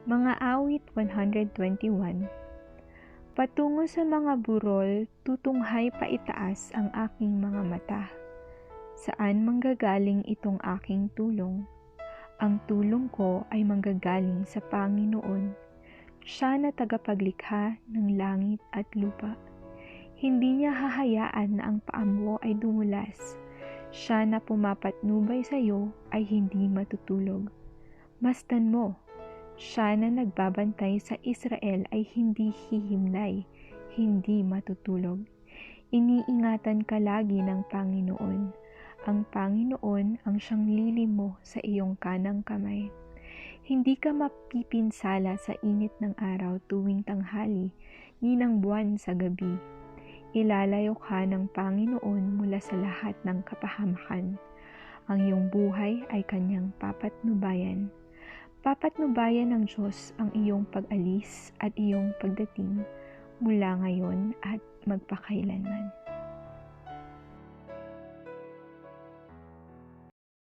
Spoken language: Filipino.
Mga awit 121. Patungo sa mga burol, tutunghay paitaas ang aking mga mata. Saan manggagaling itong aking tulong? Ang tulong ko ay manggagaling sa Panginoon. Siya na tagapaglikha ng langit at lupa. Hindi niya hahayaan na ang paa mo ay dumulas. Siya na pumapatnubay sa iyo ay hindi matutulog. Masdan mo, siya na nagbabantay sa Israel ay hindi hihimlay, hindi matutulog. Iniingatan ka lagi ng Panginoon. Ang Panginoon ang siyang lilim mo sa iyong kanang kamay. Hindi ka mapipinsala sa init ng araw tuwing tanghali, ni ng buwan sa gabi. Ilalayo ka ng Panginoon mula sa lahat ng kapahamakan. Ang iyong buhay ay kanyang papatnubayan. Papatnubayan ng Diyos ang iyong pag-alis at iyong pagdating mula ngayon at magpakailanman.